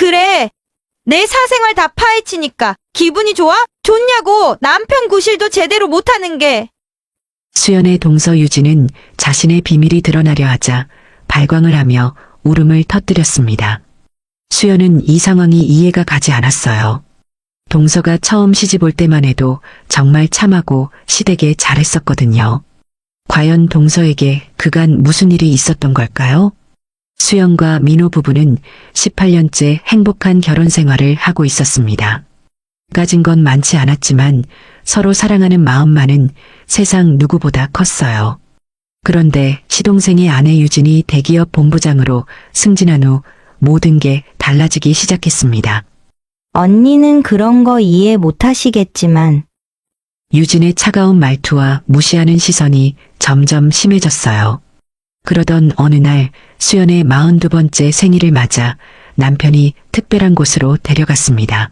그래. 내 사생활 다 파헤치니까 기분이 좋아? 좋냐고. 남편 구실도 제대로 못하는 게. 수연의 동서 유진은 자신의 비밀이 드러나려 하자 발광을 하며 울음을 터뜨렸습니다. 수연은 이 상황이 이해가 가지 않았어요. 동서가 처음 시집 올 때만 해도 정말 참하고 시댁에 잘했었거든요. 과연 동서에게 그간 무슨 일이 있었던 걸까요? 수연과 민호 부부는 18년째 행복한 결혼 생활을 하고 있었습니다. 가진 건 많지 않았지만 서로 사랑하는 마음만은 세상 누구보다 컸어요. 그런데 시동생의 아내 유진이 대기업 본부장으로 승진한 후 모든 게 달라지기 시작했습니다. 언니는 그런 거 이해 못 하시겠지만 유진의 차가운 말투와 무시하는 시선이 점점 심해졌어요. 그러던 어느 날 수연의 42번째 생일을 맞아 남편이 특별한 곳으로 데려갔습니다.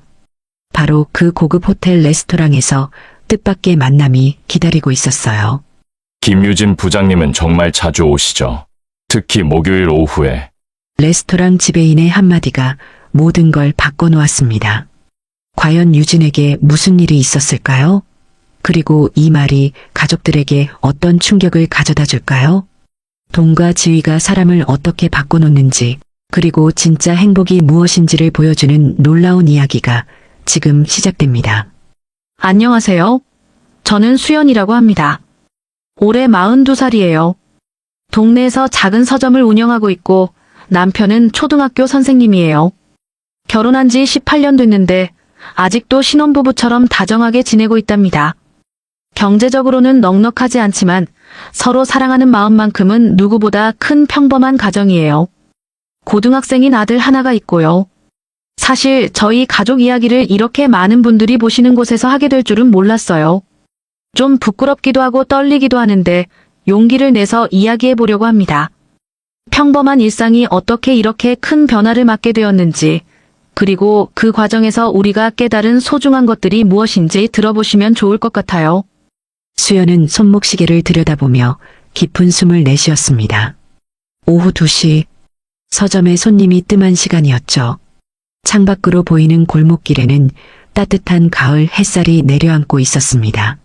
바로 그 고급 호텔 레스토랑에서 뜻밖의 만남이 기다리고 있었어요. 김유진 부장님은 정말 자주 오시죠. 특히 목요일 오후에. 레스토랑 지배인의 한마디가 모든 걸 바꿔놓았습니다. 과연 유진에게 무슨 일이 있었을까요? 그리고 이 말이 가족들에게 어떤 충격을 가져다 줄까요? 돈과 지위가 사람을 어떻게 바꿔놓는지, 그리고 진짜 행복이 무엇인지를 보여주는 놀라운 이야기가 지금 시작됩니다. 안녕하세요. 저는 수연이라고 합니다. 올해 42살이에요. 동네에서 작은 서점을 운영하고 있고 남편은 초등학교 선생님이에요. 결혼한 지 18년 됐는데 아직도 신혼부부처럼 다정하게 지내고 있답니다. 경제적으로는 넉넉하지 않지만 서로 사랑하는 마음만큼은 누구보다 큰 평범한 가정이에요. 고등학생인 아들 하나가 있고요. 사실 저희 가족 이야기를 이렇게 많은 분들이 보시는 곳에서 하게 될 줄은 몰랐어요. 좀 부끄럽기도 하고 떨리기도 하는데 용기를 내서 이야기해 보려고 합니다. 평범한 일상이 어떻게 이렇게 큰 변화를 맞게 되었는지, 그리고 그 과정에서 우리가 깨달은 소중한 것들이 무엇인지 들어보시면 좋을 것 같아요. 수연은 손목시계를 들여다보며 깊은 숨을 내쉬었습니다. 오후 2시, 서점에 손님이 뜸한 시간이었죠. 창밖으로 보이는 골목길에는 따뜻한 가을 햇살이 내려앉고 있었습니다.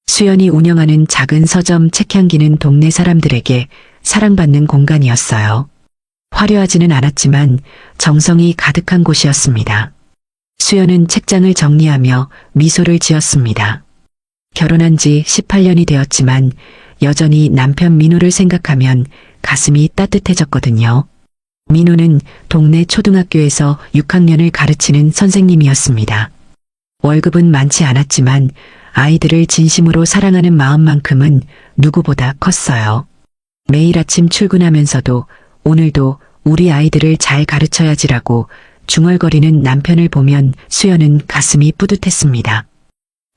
수연이 운영하는 작은 서점 책향기는 동네 사람들에게 사랑받는 공간이었어요. 화려하지는 않았지만 정성이 가득한 곳이었습니다. 수연은 책장을 정리하며 미소를 지었습니다. 결혼한 지 18년이 되었지만 여전히 남편 민호를 생각하면 가슴이 따뜻해졌거든요. 민호는 동네 초등학교에서 6학년을 가르치는 선생님이었습니다. 월급은 많지 않았지만 아이들을 진심으로 사랑하는 마음만큼은 누구보다 컸어요. 매일 아침 출근하면서도 오늘도 우리 아이들을 잘 가르쳐야지라고 중얼거리는 남편을 보면 수연은 가슴이 뿌듯했습니다.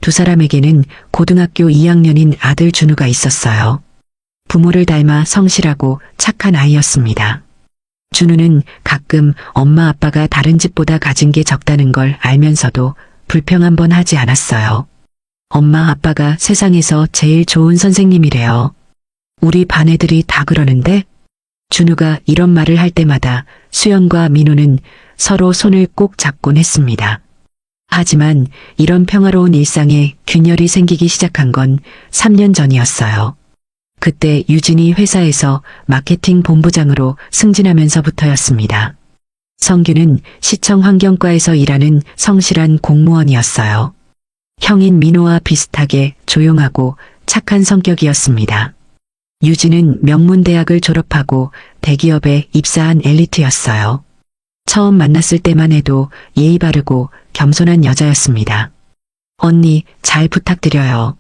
두 사람에게는 고등학교 2학년인 아들 준우가 있었어요. 부모를 닮아 성실하고 착한 아이였습니다. 준우는 가끔 엄마 아빠가 다른 집보다 가진 게 적다는 걸 알면서도 불평 한 번 하지 않았어요. 엄마 아빠가 세상에서 제일 좋은 선생님이래요. 우리 반 애들이 다 그러는데? 준우가 이런 말을 할 때마다 수연과 민호는 서로 손을 꼭 잡곤 했습니다. 하지만 이런 평화로운 일상에 균열이 생기기 시작한 건 3년 전이었어요. 그때 유진이 회사에서 마케팅 본부장으로 승진하면서부터였습니다. 성규는 시청 환경과에서 일하는 성실한 공무원이었어요. 형인 민호와 비슷하게 조용하고 착한 성격이었습니다. 유진은 명문대학을 졸업하고 대기업에 입사한 엘리트였어요. 처음 만났을 때만 해도 예의 바르고 겸손한 여자였습니다. 언니, 잘 부탁드려요.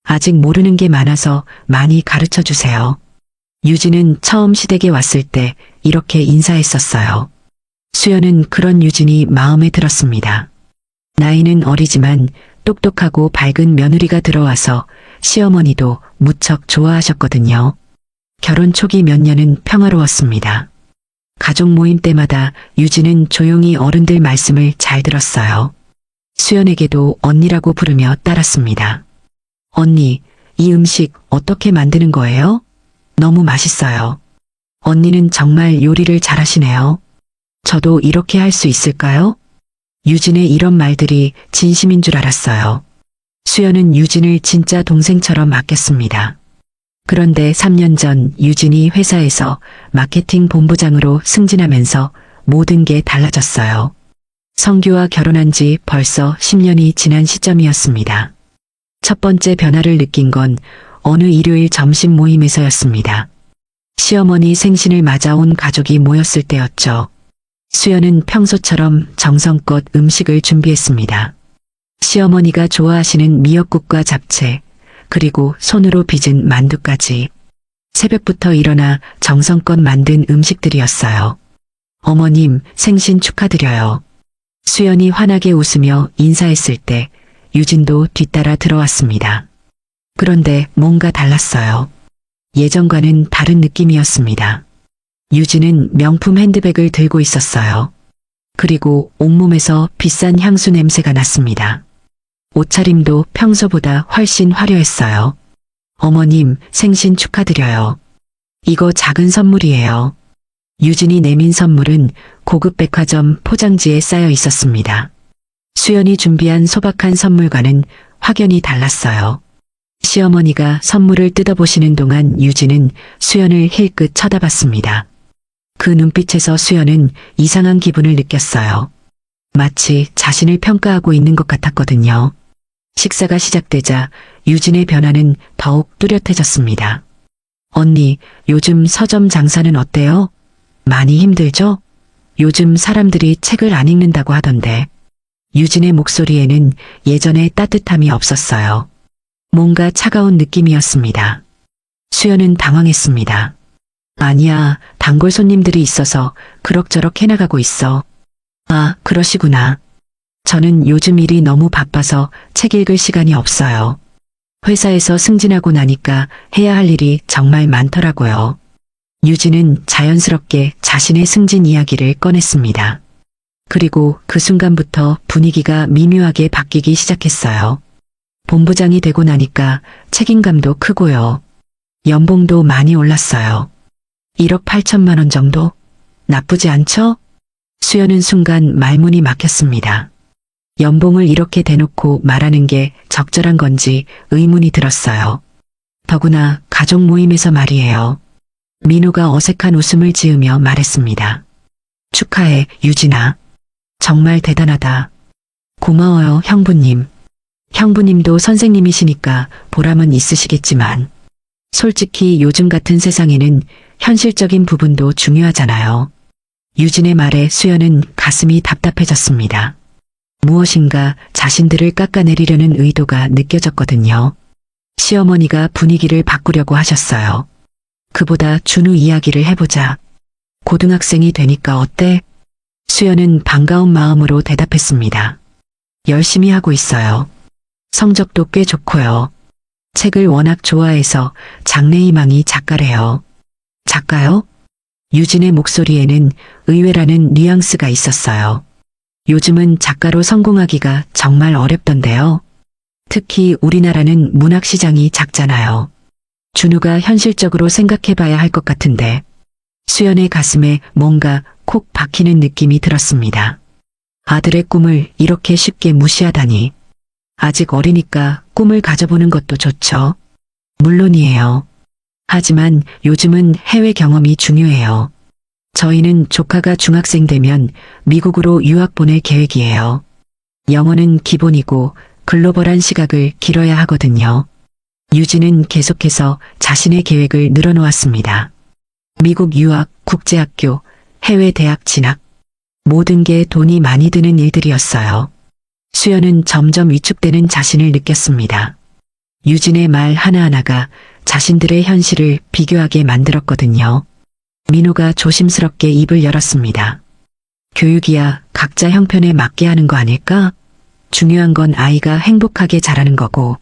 아직 모르는 게 많아서 많이 가르쳐 주세요. 유진은 처음 시댁에 왔을 때 이렇게 인사했었어요. 수연은 그런 유진이 마음에 들었습니다. 나이는 어리지만 똑똑하고 밝은 며느리가 들어와서 시어머니도 무척 좋아하셨거든요. 결혼 초기 몇 년은 평화로웠습니다. 가족 모임 때마다 유진은 조용히 어른들 말씀을 잘 들었어요. 수연에게도 언니라고 부르며 따랐습니다. 언니, 이 음식 어떻게 만드는 거예요? 너무 맛있어요. 언니는 정말 요리를 잘하시네요. 저도 이렇게 할 수 있을까요? 유진의 이런 말들이 진심인 줄 알았어요. 수연은 유진을 진짜 동생처럼 아꼈습니다. 그런데 3년 전 유진이 회사에서 마케팅 본부장으로 승진하면서 모든 게 달라졌어요. 성규와 결혼한 지 벌써 10년이 지난 시점이었습니다. 첫 번째 변화를 느낀 건 어느 일요일 점심 모임에서였습니다. 시어머니 생신을 맞아 온 가족이 모였을 때였죠. 수연은 평소처럼 정성껏 음식을 준비했습니다. 시어머니가 좋아하시는 미역국과 잡채, 그리고 손으로 빚은 만두까지. 새벽부터 일어나 정성껏 만든 음식들이었어요. 어머님, 생신 축하드려요. 수연이 환하게 웃으며 인사했을 때 유진도 뒤따라 들어왔습니다. 그런데 뭔가 달랐어요. 예전과는 다른 느낌이었습니다. 유진은 명품 핸드백을 들고 있었어요. 그리고 온몸에서 비싼 향수 냄새가 났습니다. 옷차림도 평소보다 훨씬 화려했어요. 어머님, 생신 축하드려요. 이거 작은 선물이에요. 유진이 내민 선물은 고급 백화점 포장지에 쌓여 있었습니다. 수연이 준비한 소박한 선물과는 확연히 달랐어요. 시어머니가 선물을 뜯어보시는 동안 유진은 수연을 힐끗 쳐다봤습니다. 그 눈빛에서 수연은 이상한 기분을 느꼈어요. 마치 자신을 평가하고 있는 것 같았거든요. 식사가 시작되자 유진의 변화는 더욱 뚜렷해졌습니다. 언니, 요즘 서점 장사는 어때요? 많이 힘들죠? 요즘 사람들이 책을 안 읽는다고 하던데. 유진의 목소리에는 예전의 따뜻함이 없었어요. 뭔가 차가운 느낌이었습니다. 수연은 당황했습니다. 아니야, 단골 손님들이 있어서 그럭저럭 해나가고 있어. 아, 그러시구나. 저는 요즘 일이 너무 바빠서 책 읽을 시간이 없어요. 회사에서 승진하고 나니까 해야 할 일이 정말 많더라고요. 유진은 자연스럽게 자신의 승진 이야기를 꺼냈습니다. 그리고 그 순간부터 분위기가 미묘하게 바뀌기 시작했어요. 본부장이 되고 나니까 책임감도 크고요. 연봉도 많이 올랐어요. 1억 8천만 원 정도? 나쁘지 않죠? 수연은 순간 말문이 막혔습니다. 연봉을 이렇게 대놓고 말하는 게 적절한 건지 의문이 들었어요. 더구나 가족 모임에서 말이에요. 민호가 어색한 웃음을 지으며 말했습니다. 축하해, 유진아. 정말 대단하다. 고마워요, 형부님. 형부님도 선생님이시니까 보람은 있으시겠지만 솔직히 요즘 같은 세상에는 현실적인 부분도 중요하잖아요. 유진의 말에 수연은 가슴이 답답해졌습니다. 무엇인가 자신들을 깎아내리려는 의도가 느껴졌거든요. 시어머니가 분위기를 바꾸려고 하셨어요. 그보다 준우 이야기를 해보자. 고등학생이 되니까 어때? 수연은 반가운 마음으로 대답했습니다. 열심히 하고 있어요. 성적도 꽤 좋고요. 책을 워낙 좋아해서 장래희망이 작가래요. 작가요? 유진의 목소리에는 의외라는 뉘앙스가 있었어요. 요즘은 작가로 성공하기가 정말 어렵던데요. 특히 우리나라는 문학시장이 작잖아요. 준우가 현실적으로 생각해봐야 할 것 같은데. 수연의 가슴에 뭔가 콕 박히는 느낌이 들었습니다. 아들의 꿈을 이렇게 쉽게 무시하다니. 아직 어리니까 꿈을 가져보는 것도 좋죠. 물론이에요. 하지만 요즘은 해외 경험이 중요해요. 저희는 조카가 중학생 되면 미국으로 유학 보낼 계획이에요. 영어는 기본이고 글로벌한 시각을 길러야 하거든요. 유진은 계속해서 자신의 계획을 늘어놓았습니다. 미국 유학, 국제학교, 해외 대학 진학. 모든 게 돈이 많이 드는 일들이었어요. 수연은 점점 위축되는 자신을 느꼈습니다. 유진의 말 하나하나가 자신들의 현실을 비교하게 만들었거든요. 민호가 조심스럽게 입을 열었습니다. 교육이야 각자 형편에 맞게 하는 거 아닐까? 중요한 건 아이가 행복하게 자라는 거고.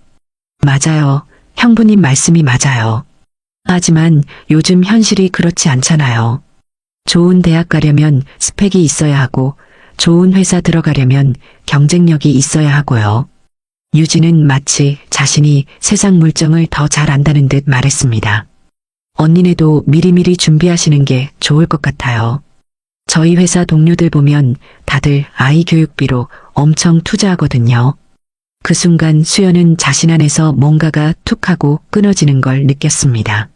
맞아요. 형부님 말씀이 맞아요. 하지만 요즘 현실이 그렇지 않잖아요. 좋은 대학 가려면 스펙이 있어야 하고 좋은 회사 들어가려면 경쟁력이 있어야 하고요. 유진은 마치 자신이 세상 물정을 더 잘 안다는 듯 말했습니다. 언니네도 미리미리 준비하시는 게 좋을 것 같아요. 저희 회사 동료들 보면 다들 아이 교육비로 엄청 투자하거든요. 그 순간 수연은 자신 안에서 뭔가가 툭 하고 끊어지는 걸 느꼈습니다.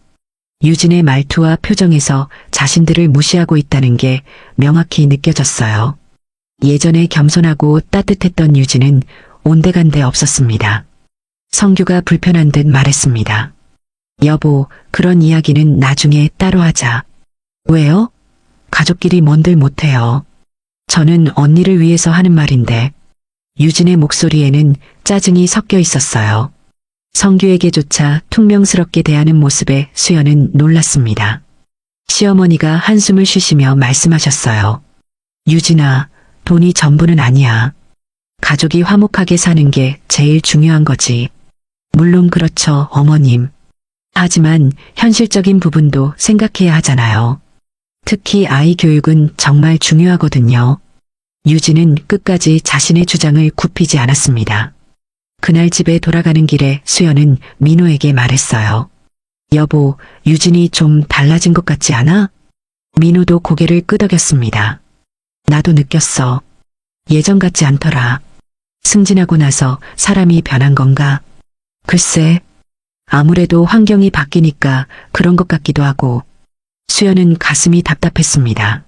유진의 말투와 표정에서 자신들을 무시하고 있다는 게 명확히 느껴졌어요. 예전에 겸손하고 따뜻했던 유진은 온데간데 없었습니다. 성규가 불편한 듯 말했습니다. 여보, 그런 이야기는 나중에 따로 하자. 왜요? 가족끼리 뭔들 못해요. 저는 언니를 위해서 하는 말인데. 유진의 목소리에는 짜증이 섞여 있었어요. 성규에게조차 퉁명스럽게 대하는 모습에 수연은 놀랐습니다. 시어머니가 한숨을 쉬시며 말씀하셨어요. 유진아, 돈이 전부는 아니야. 가족이 화목하게 사는 게 제일 중요한 거지. 물론 그렇죠, 어머님. 하지만 현실적인 부분도 생각해야 하잖아요. 특히 아이 교육은 정말 중요하거든요. 유진은 끝까지 자신의 주장을 굽히지 않았습니다. 그날 집에 돌아가는 길에 수연은 민호에게 말했어요. 여보, 유진이 좀 달라진 것 같지 않아? 민호도 고개를 끄덕였습니다. 나도 느꼈어. 예전 같지 않더라. 승진하고 나서 사람이 변한 건가? 글쎄, 아무래도 환경이 바뀌니까 그런 것 같기도 하고. 수연은 가슴이 답답했습니다.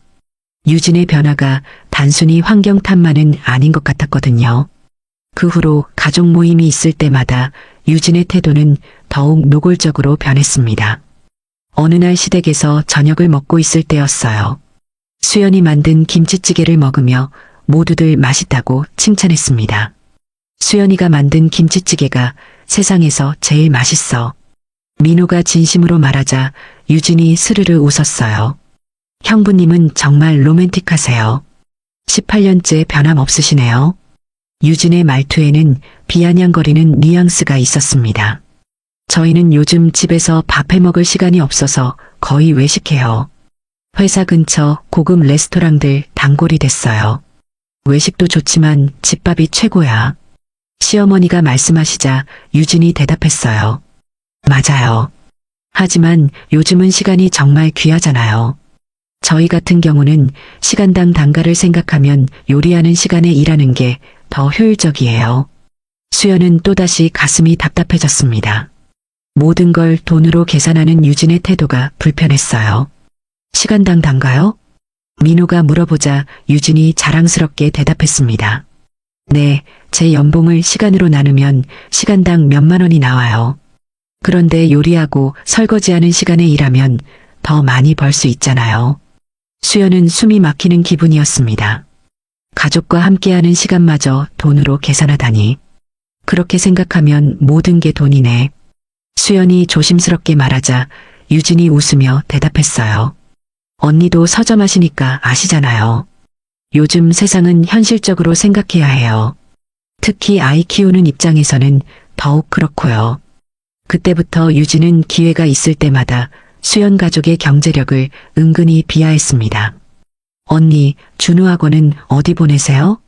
유진의 변화가 단순히 환경 탓만은 아닌 것 같았거든요. 그 후로 가족 모임이 있을 때마다 유진의 태도는 더욱 노골적으로 변했습니다. 어느 날 시댁에서 저녁을 먹고 있을 때였어요. 수연이 만든 김치찌개를 먹으며 모두들 맛있다고 칭찬했습니다. 수연이가 만든 김치찌개가 세상에서 제일 맛있어. 민호가 진심으로 말하자 유진이 스르르 웃었어요. 형부님은 정말 로맨틱하세요. 18년째 변함없으시네요. 유진의 말투에는 비아냥거리는 뉘앙스가 있었습니다. 저희는 요즘 집에서 밥 해먹을 시간이 없어서 거의 외식해요. 회사 근처 고급 레스토랑들 단골이 됐어요. 외식도 좋지만 집밥이 최고야. 시어머니가 말씀하시자 유진이 대답했어요. 맞아요. 하지만 요즘은 시간이 정말 귀하잖아요. 저희 같은 경우는 시간당 단가를 생각하면 요리하는 시간에 일하는 게 더 효율적이에요. 수연은 또다시 가슴이 답답해졌습니다. 모든 걸 돈으로 계산하는 유진의 태도가 불편했어요. 시간당 단가요? 민호가 물어보자 유진이 자랑스럽게 대답했습니다. 네, 제 연봉을 시간으로 나누면 시간당 몇만 원이 나와요. 그런데 요리하고 설거지하는 시간에 일하면 더 많이 벌 수 있잖아요. 수연은 숨이 막히는 기분이었습니다. 가족과 함께하는 시간마저 돈으로 계산하다니. 그렇게 생각하면 모든 게 돈이네. 수연이 조심스럽게 말하자 유진이 웃으며 대답했어요. 언니도 서점하시니까 아시잖아요. 요즘 세상은 현실적으로 생각해야 해요. 특히 아이 키우는 입장에서는 더욱 그렇고요. 그때부터 유진은 기회가 있을 때마다 수연 가족의 경제력을 은근히 비하했습니다. 언니, 준우 학원은 어디 보내세요?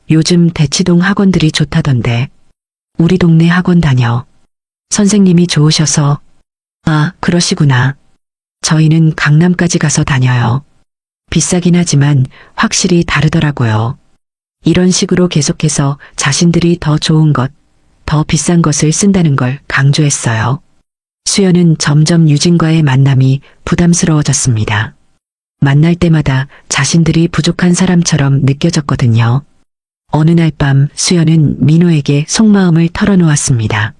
요즘 대치동 학원들이 좋다던데. 우리 동네 학원 다녀. 선생님이 좋으셔서. 아, 그러시구나. 저희는 강남까지 가서 다녀요. 비싸긴 하지만 확실히 다르더라고요. 이런 식으로 계속해서 자신들이 더 좋은 것, 더 비싼 것을 쓴다는 걸 강조했어요. 수연은 점점 유진과의 만남이 부담스러워졌습니다. 만날 때마다 자신들이 부족한 사람처럼 느껴졌거든요. 어느 날 밤 수연은 민호에게 속마음을 털어놓았습니다.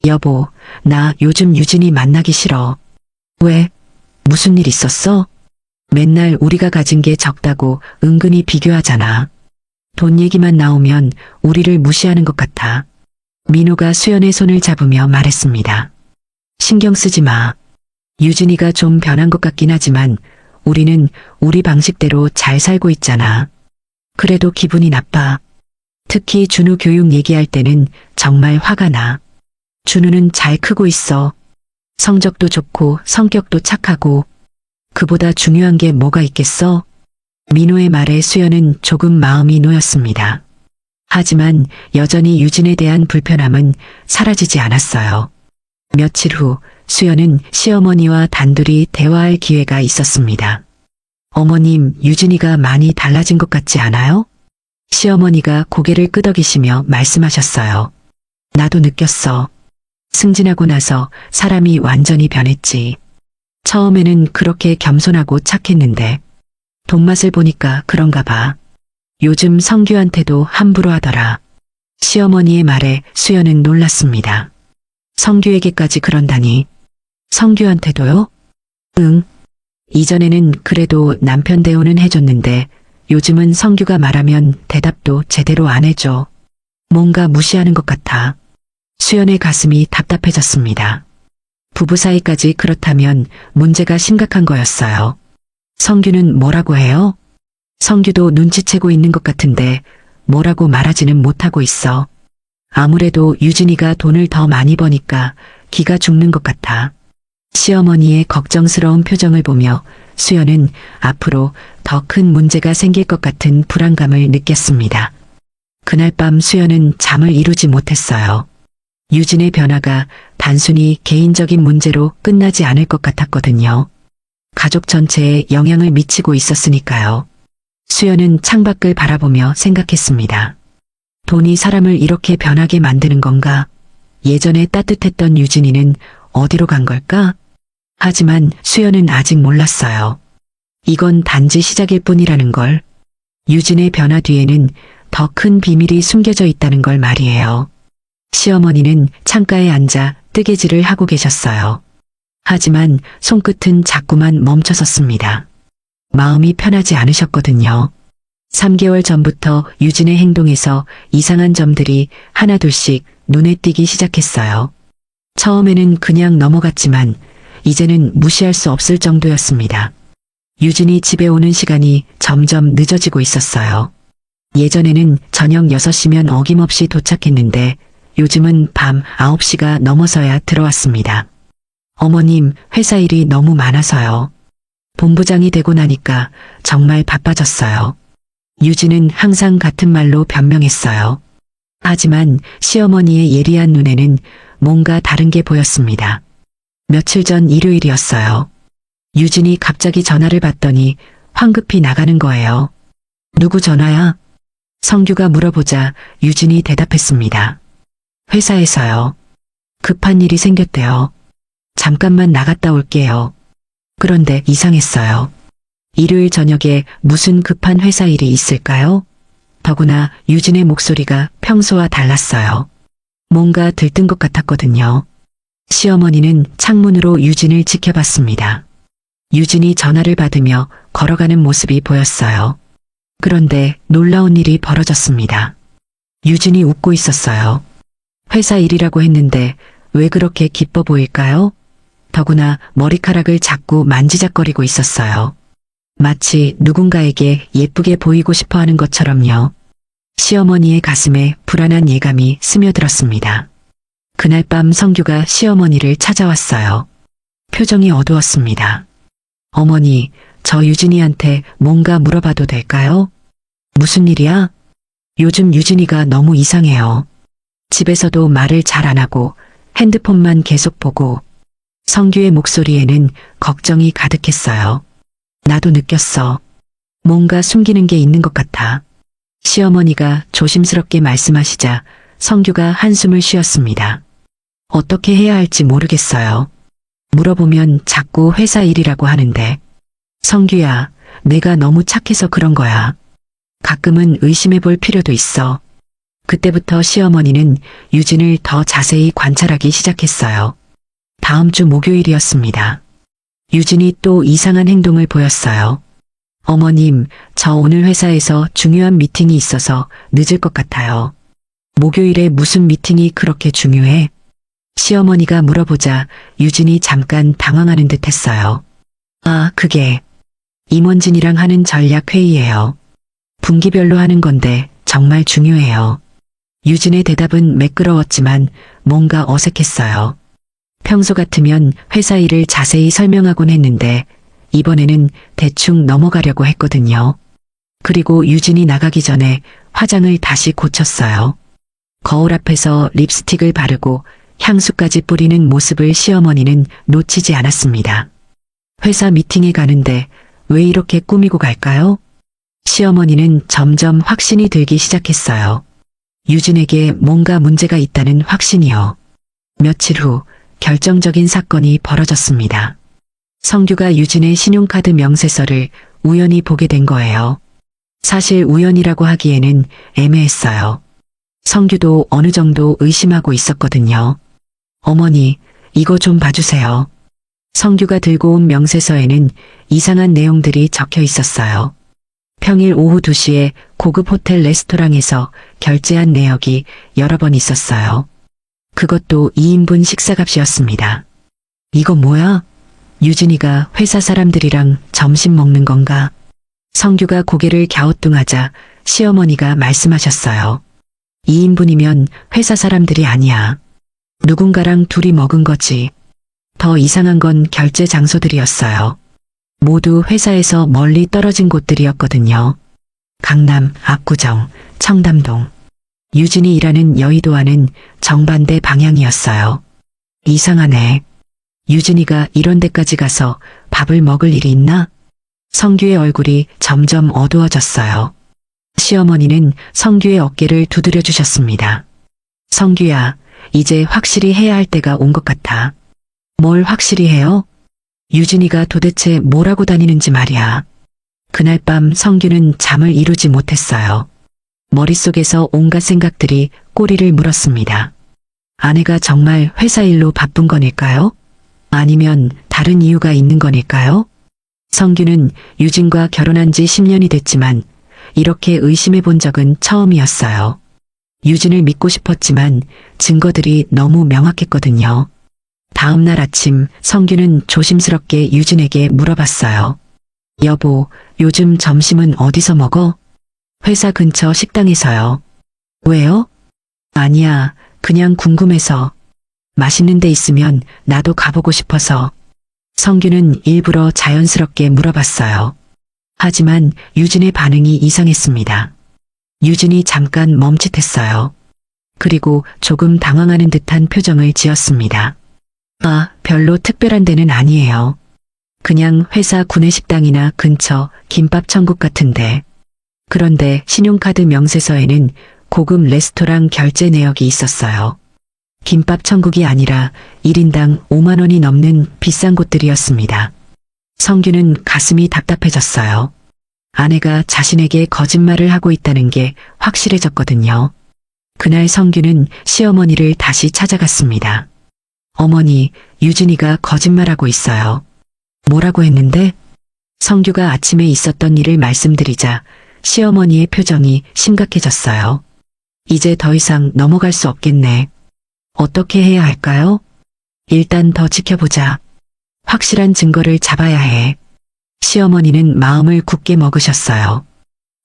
여보, 나 요즘 유진이 만나기 싫어. 왜? 무슨 일 있었어? 맨날 우리가 가진 게 적다고 은근히 비교하잖아. 돈 얘기만 나오면 우리를 무시하는 것 같아. 민호가 수연의 손을 잡으며 말했습니다. 신경 쓰지 마. 유진이가 좀 변한 것 같긴 하지만 우리는 우리 방식대로 잘 살고 있잖아. 그래도 기분이 나빠. 특히 준우 교육 얘기할 때는 정말 화가 나. 준우는 잘 크고 있어. 성적도 좋고 성격도 착하고. 그보다 중요한 게 뭐가 있겠어? 민호의 말에 수연은 조금 마음이 놓였습니다. 하지만 여전히 유진에 대한 불편함은 사라지지 않았어요. 며칠 후 수연은 시어머니와 단둘이 대화할 기회가 있었습니다. 어머님, 유진이가 많이 달라진 것 같지 않아요? 시어머니가 고개를 끄덕이시며 말씀하셨어요. 나도 느꼈어. 승진하고 나서 사람이 완전히 변했지. 처음에는 그렇게 겸손하고 착했는데 돈맛을 보니까 그런가 봐. 요즘 성규한테도 함부로 하더라. 시어머니의 말에 수연은 놀랐습니다. 성규에게까지 그런다니. 성규한테도요? 응. 이전에는 그래도 남편 대우는 해줬는데 요즘은 성규가 말하면 대답도 제대로 안 해줘. 뭔가 무시하는 것 같아. 수연의 가슴이 답답해졌습니다. 부부 사이까지 그렇다면 문제가 심각한 거였어요. 성규는 뭐라고 해요? 성규도 눈치채고 있는 것 같은데 뭐라고 말하지는 못하고 있어. 아무래도 유진이가 돈을 더 많이 버니까 기가 죽는 것 같아. 시어머니의 걱정스러운 표정을 보며 수연은 앞으로 더 큰 문제가 생길 것 같은 불안감을 느꼈습니다. 그날 밤 수연은 잠을 이루지 못했어요. 유진의 변화가 단순히 개인적인 문제로 끝나지 않을 것 같았거든요. 가족 전체에 영향을 미치고 있었으니까요. 수연은 창밖을 바라보며 생각했습니다. 돈이 사람을 이렇게 변하게 만드는 건가? 예전에 따뜻했던 유진이는 어디로 간 걸까? 하지만 수연은 아직 몰랐어요. 이건 단지 시작일 뿐이라는 걸. 유진의 변화 뒤에는 더 큰 비밀이 숨겨져 있다는 걸 말이에요. 시어머니는 창가에 앉아 뜨개질을 하고 계셨어요. 하지만 손끝은 자꾸만 멈춰섰습니다. 마음이 편하지 않으셨거든요. 3개월 전부터 유진의 행동에서 이상한 점들이 하나둘씩 눈에 띄기 시작했어요. 처음에는 그냥 넘어갔지만 이제는 무시할 수 없을 정도였습니다. 유진이 집에 오는 시간이 점점 늦어지고 있었어요. 예전에는 저녁 6시면 어김없이 도착했는데 요즘은 밤 9시가 넘어서야 들어왔습니다. 어머님, 회사 일이 너무 많아서요. 본부장이 되고 나니까 정말 바빠졌어요. 유진은 항상 같은 말로 변명했어요. 하지만 시어머니의 예리한 눈에는 뭔가 다른 게 보였습니다. 며칠 전 일요일이었어요. 유진이 갑자기 전화를 받더니 황급히 나가는 거예요. 누구 전화야? 성규가 물어보자 유진이 대답했습니다. 회사에서요. 급한 일이 생겼대요. 잠깐만 나갔다 올게요. 그런데 이상했어요. 일요일 저녁에 무슨 급한 회사 일이 있을까요? 더구나 유진의 목소리가 평소와 달랐어요. 뭔가 들뜬 것 같았거든요. 시어머니는 창문으로 유진을 지켜봤습니다. 유진이 전화를 받으며 걸어가는 모습이 보였어요. 그런데 놀라운 일이 벌어졌습니다. 유진이 웃고 있었어요. 회사 일이라고 했는데 왜 그렇게 기뻐 보일까요? 더구나 머리카락을 자꾸 만지작거리고 있었어요. 마치 누군가에게 예쁘게 보이고 싶어 하는 것처럼요. 시어머니의 가슴에 불안한 예감이 스며들었습니다. 그날 밤 성규가 시어머니를 찾아왔어요. 표정이 어두웠습니다. 어머니, 저 유진이한테 뭔가 물어봐도 될까요? 무슨 일이야? 요즘 유진이가 너무 이상해요. 집에서도 말을 잘 안 하고 핸드폰만 계속 보고. 성규의 목소리에는 걱정이 가득했어요. 나도 느꼈어. 뭔가 숨기는 게 있는 것 같아. 시어머니가 조심스럽게 말씀하시자 성규가 한숨을 쉬었습니다. 어떻게 해야 할지 모르겠어요. 물어보면 자꾸 회사 일이라고 하는데. 성규야, 내가 너무 착해서 그런 거야. 가끔은 의심해 볼 필요도 있어. 그때부터 시어머니는 유진을 더 자세히 관찰하기 시작했어요. 다음 주 목요일이었습니다. 유진이 또 이상한 행동을 보였어요. 어머님, 저 오늘 회사에서 중요한 미팅이 있어서 늦을 것 같아요. 목요일에 무슨 미팅이 그렇게 중요해? 시어머니가 물어보자 유진이 잠깐 당황하는 듯 했어요. 아, 그게 임원진이랑 하는 전략 회의예요. 분기별로 하는 건데 정말 중요해요. 유진의 대답은 매끄러웠지만 뭔가 어색했어요. 평소 같으면 회사 일을 자세히 설명하곤 했는데 이번에는 대충 넘어가려고 했거든요. 그리고 유진이 나가기 전에 화장을 다시 고쳤어요. 거울 앞에서 립스틱을 바르고 향수까지 뿌리는 모습을 시어머니는 놓치지 않았습니다. 회사 미팅에 가는데 왜 이렇게 꾸미고 갈까요? 시어머니는 점점 확신이 들기 시작했어요. 유진에게 뭔가 문제가 있다는 확신이요. 며칠 후 결정적인 사건이 벌어졌습니다. 성규가 유진의 신용카드 명세서를 우연히 보게 된 거예요. 사실 우연이라고 하기에는 애매했어요. 성규도 어느 정도 의심하고 있었거든요. 어머니, 이거 좀 봐주세요. 성규가 들고 온 명세서에는 이상한 내용들이 적혀 있었어요. 평일 오후 2시에 고급 호텔 레스토랑에서 결제한 내역이 여러 번 있었어요. 그것도 2인분 식사값이었습니다. 이거 뭐야? 유진이가 회사 사람들이랑 점심 먹는 건가? 성규가 고개를 갸우뚱하자 시어머니가 말씀하셨어요. 2인분이면 회사 사람들이 아니야. 누군가랑 둘이 먹은 거지. 더 이상한 건 결제 장소들이었어요. 모두 회사에서 멀리 떨어진 곳들이었거든요. 강남, 압구정, 청담동. 유진이 일하는 여의도와는 정반대 방향이었어요. 이상하네. 유진이가 이런 데까지 가서 밥을 먹을 일이 있나? 성규의 얼굴이 점점 어두워졌어요. 시어머니는 성규의 어깨를 두드려 주셨습니다. 성규야, 이제 확실히 해야 할 때가 온 것 같아. 뭘 확실히 해요? 유진이가 도대체 뭐라고 다니는지 말이야. 그날 밤 성규는 잠을 이루지 못했어요. 머릿속에서 온갖 생각들이 꼬리를 물었습니다. 아내가 정말 회사 일로 바쁜 거닐까요? 아니면 다른 이유가 있는 거닐까요? 성규는 유진과 결혼한 지 10년이 됐지만 이렇게 의심해 본 적은 처음이었어요. 유진을 믿고 싶었지만 증거들이 너무 명확했거든요. 다음 날 아침 성규는 조심스럽게 유진에게 물어봤어요. 여보, 요즘 점심은 어디서 먹어? 회사 근처 식당에서요. 왜요? 아니야, 그냥 궁금해서. 맛있는 데 있으면 나도 가보고 싶어서. 성규는 일부러 자연스럽게 물어봤어요. 하지만 유진의 반응이 이상했습니다. 유진이 잠깐 멈칫했어요. 그리고 조금 당황하는 듯한 표정을 지었습니다. 아, 별로 특별한 데는 아니에요. 그냥 회사 구내식당이나 근처 김밥 천국 같은데. 그런데 신용카드 명세서에는 고급 레스토랑 결제 내역이 있었어요. 김밥 천국이 아니라 1인당 5만 원이 넘는 비싼 곳들이었습니다. 성규는 가슴이 답답해졌어요. 아내가 자신에게 거짓말을 하고 있다는 게 확실해졌거든요. 그날 성규는 시어머니를 다시 찾아갔습니다. 어머니, 유진이가 거짓말하고 있어요. 뭐라고 했는데? 성규가 아침에 있었던 일을 말씀드리자 시어머니의 표정이 심각해졌어요. 이제 더 이상 넘어갈 수 없겠네. 어떻게 해야 할까요? 일단 더 지켜보자. 확실한 증거를 잡아야 해. 시어머니는 마음을 굳게 먹으셨어요.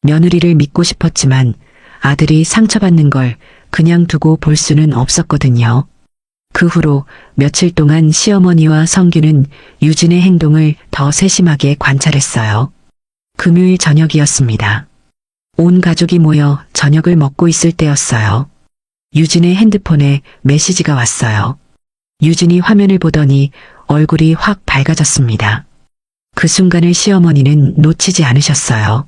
며느리를 믿고 싶었지만 아들이 상처받는 걸 그냥 두고 볼 수는 없었거든요. 그 후로 며칠 동안 시어머니와 성규는 유진의 행동을 더 세심하게 관찰했어요. 금요일 저녁이었습니다. 온 가족이 모여 저녁을 먹고 있을 때였어요. 유진의 핸드폰에 메시지가 왔어요. 유진이 화면을 보더니 얼굴이 확 밝아졌습니다. 그 순간을 시어머니는 놓치지 않으셨어요.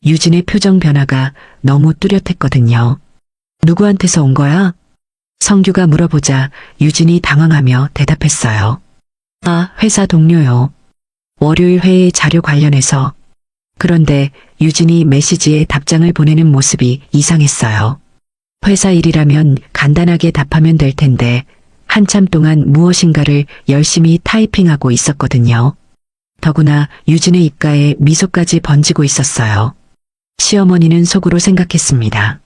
유진의 표정 변화가 너무 뚜렷했거든요. 누구한테서 온 거야? 성규가 물어보자 유진이 당황하며 대답했어요. 아, 회사 동료요. 월요일 회의 자료 관련해서. 그런데 유진이 메시지에 답장을 보내는 모습이 이상했어요. 회사 일이라면 간단하게 답하면 될 텐데 한참 동안 무엇인가를 열심히 타이핑하고 있었거든요. 더구나 유진의 입가에 미소까지 번지고 있었어요. 시어머니는 속으로 생각했습니다.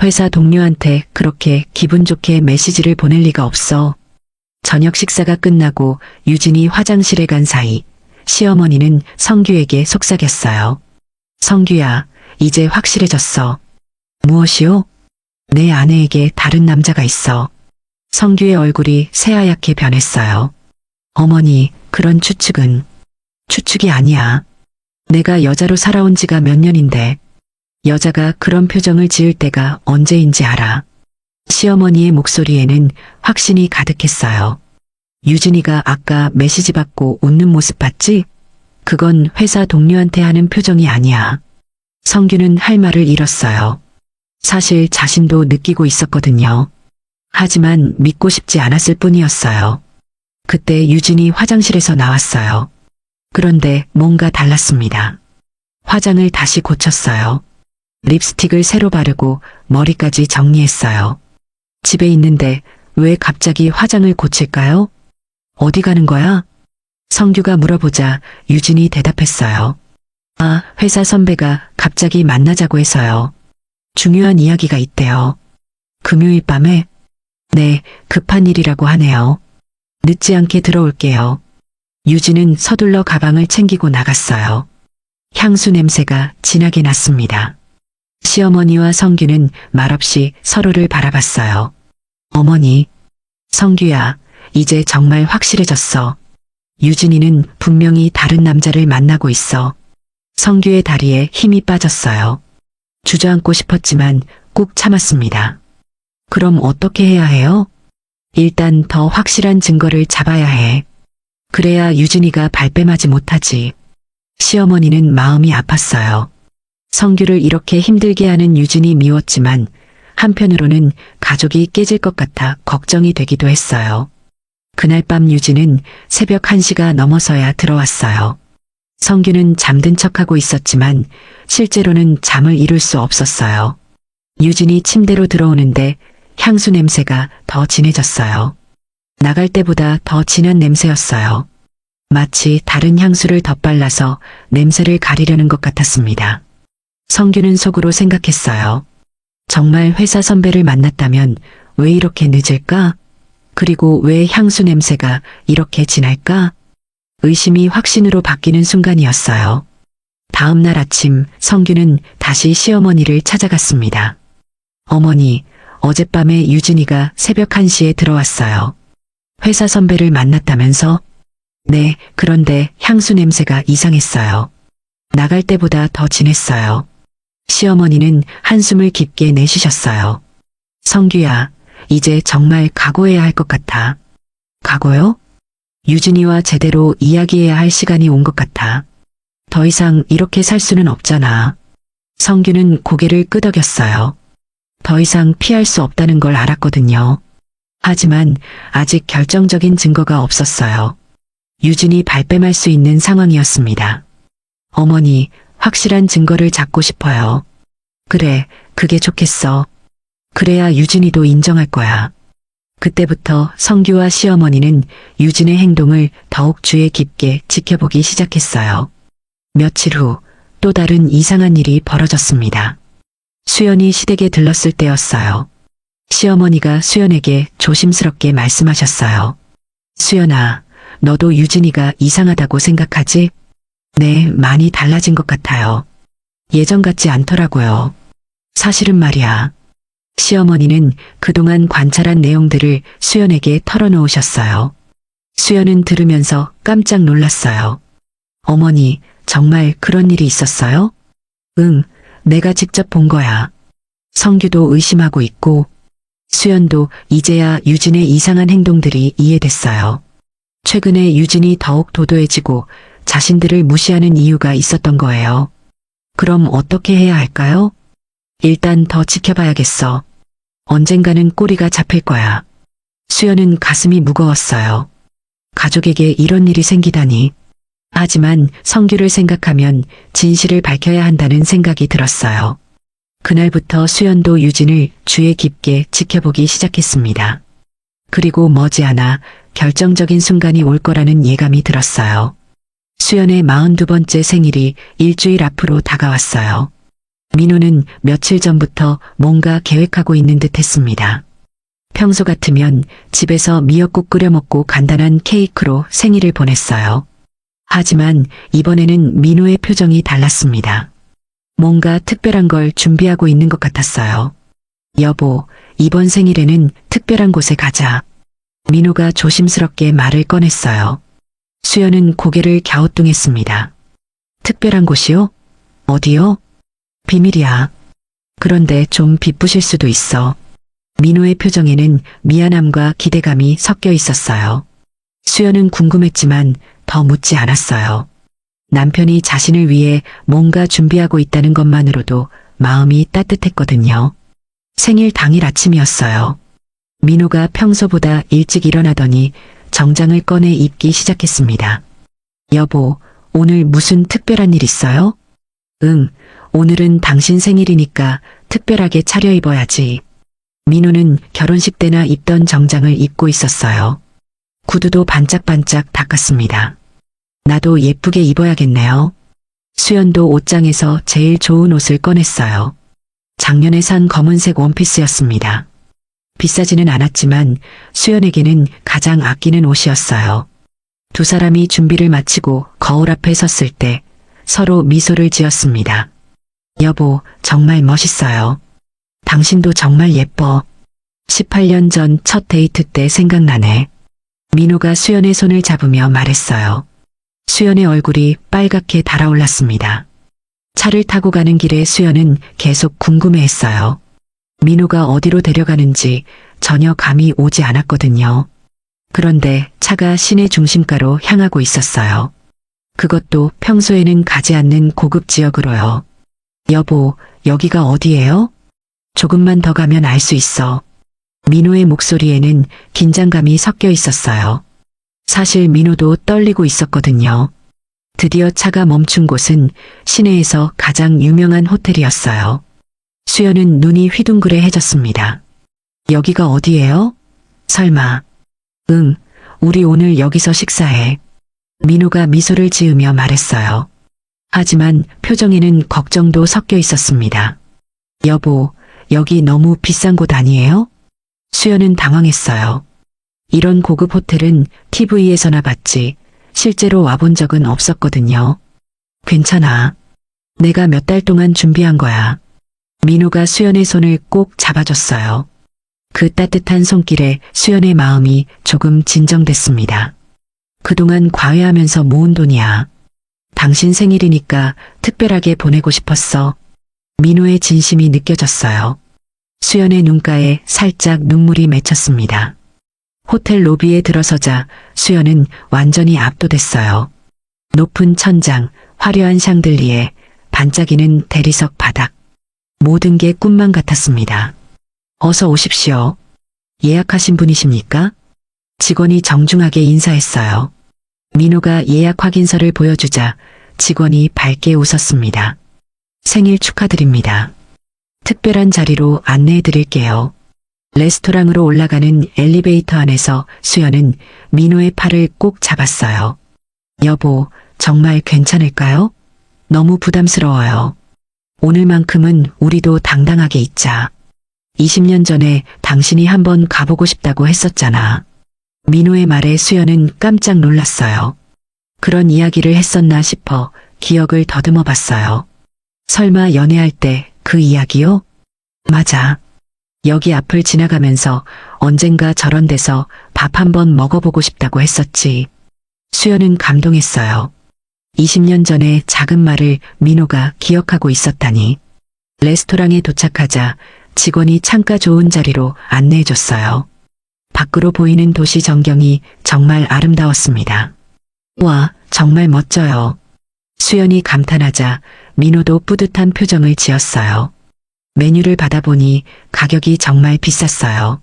회사 동료한테 그렇게 기분 좋게 메시지를 보낼 리가 없어. 저녁 식사가 끝나고 유진이 화장실에 간 사이 시어머니는 성규에게 속삭였어요. 성규야, 이제 확실해졌어. 무엇이요? 내 아내에게 다른 남자가 있어. 성규의 얼굴이 새하얗게 변했어요. 어머니, 그런 추측은. 추측이 아니야. 내가 여자로 살아온 지가 몇 년인데 여자가 그런 표정을 지을 때가 언제인지 알아. 시어머니의 목소리에는 확신이 가득했어요. 유진이가 아까 메시지 받고 웃는 모습 봤지? 그건 회사 동료한테 하는 표정이 아니야. 성규는 할 말을 잃었어요. 사실 자신도 느끼고 있었거든요. 하지만 믿고 싶지 않았을 뿐이었어요. 그때 유진이 화장실에서 나왔어요. 그런데 뭔가 달랐습니다. 화장을 다시 고쳤어요. 립스틱을 새로 바르고 머리까지 정리했어요. 집에 있는데 왜 갑자기 화장을 고칠까요? 어디 가는 거야? 성규가 물어보자 유진이 대답했어요. 아, 회사 선배가 갑자기 만나자고 해서요. 중요한 이야기가 있대요. 금요일 밤에? 네, 급한 일이라고 하네요. 늦지 않게 들어올게요. 유진은 서둘러 가방을 챙기고 나갔어요. 향수 냄새가 진하게 났습니다. 시어머니와 성규는 말없이 서로를 바라봤어요. 어머니, 성규야, 이제 정말 확실해졌어. 유진이는 분명히 다른 남자를 만나고 있어. 성규의 다리에 힘이 빠졌어요. 주저앉고 싶었지만 꾹 참았습니다. 그럼 어떻게 해야 해요? 일단 더 확실한 증거를 잡아야 해. 그래야 유진이가 발뺌하지 못하지. 시어머니는 마음이 아팠어요. 성규를 이렇게 힘들게 하는 유진이 미웠지만 한편으로는 가족이 깨질 것 같아 걱정이 되기도 했어요. 그날 밤 유진은 새벽 1시가 넘어서야 들어왔어요. 성규는 잠든 척하고 있었지만 실제로는 잠을 이룰 수 없었어요. 유진이 침대로 들어오는데 향수 냄새가 더 진해졌어요. 나갈 때보다 더 진한 냄새였어요. 마치 다른 향수를 덧발라서 냄새를 가리려는 것 같았습니다. 성규는 속으로 생각했어요. 정말 회사 선배를 만났다면 왜 이렇게 늦을까? 그리고 왜 향수 냄새가 이렇게 진할까? 의심이 확신으로 바뀌는 순간이었어요. 다음 날 아침 성규는 다시 시어머니를 찾아갔습니다. 어머니, 어젯밤에 유진이가 새벽 1시에 들어왔어요. 회사 선배를 만났다면서? 네, 그런데 향수 냄새가 이상했어요. 나갈 때보다 더 진했어요. 시어머니는 한숨을 깊게 내쉬셨어요. 성규야, 이제 정말 각오해야 할 것 같아. 각오요? 유진이와 제대로 이야기해야 할 시간이 온 것 같아. 더 이상 이렇게 살 수는 없잖아. 성규는 고개를 끄덕였어요. 더 이상 피할 수 없다는 걸 알았거든요. 하지만 아직 결정적인 증거가 없었어요. 유진이 발뺌할 수 있는 상황이었습니다. 어머니, 확실한 증거를 잡고 싶어요. 그래, 그게 좋겠어. 그래야 유진이도 인정할 거야. 그때부터 성규와 시어머니는 유진의 행동을 더욱 주의 깊게 지켜보기 시작했어요. 며칠 후 또 다른 이상한 일이 벌어졌습니다. 수연이 시댁에 들렀을 때였어요. 시어머니가 수연에게 조심스럽게 말씀하셨어요. 수연아, 너도 유진이가 이상하다고 생각하지? 네, 많이 달라진 것 같아요. 예전 같지 않더라고요. 사실은 말이야. 시어머니는 그동안 관찰한 내용들을 수연에게 털어놓으셨어요. 수연은 들으면서 깜짝 놀랐어요. 어머니, 정말 그런 일이 있었어요? 응, 내가 직접 본 거야. 성규도 의심하고 있고, 수연도 이제야 유진의 이상한 행동들이 이해됐어요. 최근에 유진이 더욱 도도해지고 자신들을 무시하는 이유가 있었던 거예요. 그럼 어떻게 해야 할까요? 일단 더 지켜봐야겠어. 언젠가는 꼬리가 잡힐 거야. 수연은 가슴이 무거웠어요. 가족에게 이런 일이 생기다니. 하지만 성규를 생각하면 진실을 밝혀야 한다는 생각이 들었어요. 그날부터 수연도 유진을 주의 깊게 지켜보기 시작했습니다. 그리고 머지않아 결정적인 순간이 올 거라는 예감이 들었어요. 수연의 42번째 생일이 일주일 앞으로 다가왔어요. 민호는 며칠 전부터 뭔가 계획하고 있는 듯 했습니다. 평소 같으면 집에서 미역국 끓여 먹고 간단한 케이크로 생일을 보냈어요. 하지만 이번에는 민호의 표정이 달랐습니다. 뭔가 특별한 걸 준비하고 있는 것 같았어요. 여보, 이번 생일에는 특별한 곳에 가자. 민호가 조심스럽게 말을 꺼냈어요. 수연은 고개를 갸우뚱했습니다. 특별한 곳이요? 어디요? 비밀이야. 그런데 좀 비쁘실 수도 있어. 민호의 표정에는 미안함과 기대감이 섞여 있었어요. 수연은 궁금했지만 더 묻지 않았어요. 남편이 자신을 위해 뭔가 준비하고 있다는 것만으로도 마음이 따뜻했거든요. 생일 당일 아침이었어요. 민호가 평소보다 일찍 일어나더니 정장을 꺼내 입기 시작했습니다. 여보, 오늘 무슨 특별한 일 있어요? 응, 오늘은 당신 생일이니까 특별하게 차려입어야지. 민호는 결혼식 때나 입던 정장을 입고 있었어요. 구두도 반짝반짝 닦았습니다. 나도 예쁘게 입어야겠네요. 수연도 옷장에서 제일 좋은 옷을 꺼냈어요. 작년에 산 검은색 원피스였습니다. 비싸지는 않았지만 수연에게는 가장 아끼는 옷이었어요. 두 사람이 준비를 마치고 거울 앞에 섰을 때 서로 미소를 지었습니다. 여보, 정말 멋있어요. 당신도 정말 예뻐. 18년 전 첫 데이트 때 생각나네. 민호가 수연의 손을 잡으며 말했어요. 수연의 얼굴이 빨갛게 달아올랐습니다. 차를 타고 가는 길에 수연은 계속 궁금해했어요. 민호가 어디로 데려가는지 전혀 감이 오지 않았거든요. 그런데 차가 시내 중심가로 향하고 있었어요. 그것도 평소에는 가지 않는 고급 지역으로요. 여보, 여기가 어디예요? 조금만 더 가면 알 수 있어. 민호의 목소리에는 긴장감이 섞여 있었어요. 사실 민호도 떨리고 있었거든요. 드디어 차가 멈춘 곳은 시내에서 가장 유명한 호텔이었어요. 수연은 눈이 휘둥그레해졌습니다. 여기가 어디예요? 설마. 응, 우리 오늘 여기서 식사해. 민호가 미소를 지으며 말했어요. 하지만 표정에는 걱정도 섞여 있었습니다. 여보, 여기 너무 비싼 곳 아니에요? 수연은 당황했어요. 이런 고급 호텔은 TV에서나 봤지 실제로 와본 적은 없었거든요. 괜찮아. 내가 몇 달 동안 준비한 거야. 민호가 수연의 손을 꼭 잡아줬어요. 그 따뜻한 손길에 수연의 마음이 조금 진정됐습니다. 그동안 과외하면서 모은 돈이야. 당신 생일이니까 특별하게 보내고 싶었어. 민호의 진심이 느껴졌어요. 수연의 눈가에 살짝 눈물이 맺혔습니다. 호텔 로비에 들어서자 수연은 완전히 압도됐어요. 높은 천장, 화려한 샹들리에, 반짝이는 대리석 바닥. 모든 게 꿈만 같았습니다. 어서 오십시오. 예약하신 분이십니까? 직원이 정중하게 인사했어요. 민호가 예약 확인서를 보여주자 직원이 밝게 웃었습니다. 생일 축하드립니다. 특별한 자리로 안내해 드릴게요. 레스토랑으로 올라가는 엘리베이터 안에서 수연은 민호의 팔을 꼭 잡았어요. 여보, 정말 괜찮을까요? 너무 부담스러워요. 오늘만큼은 우리도 당당하게 있자. 20년 전에 당신이 한번 가보고 싶다고 했었잖아. 민호의 말에 수연은 깜짝 놀랐어요. 그런 이야기를 했었나 싶어 기억을 더듬어 봤어요. 설마 연애할 때 그 이야기요? 맞아. 여기 앞을 지나가면서 언젠가 저런 데서 밥 한번 먹어보고 싶다고 했었지. 수연은 감동했어요. 20년 전의 작은 말을 민호가 기억하고 있었다니. 레스토랑에 도착하자 직원이 창가 좋은 자리로 안내해줬어요. 밖으로 보이는 도시 전경이 정말 아름다웠습니다. 와, 정말 멋져요. 수연이 감탄하자 민호도 뿌듯한 표정을 지었어요. 메뉴를 받아보니 가격이 정말 비쌌어요.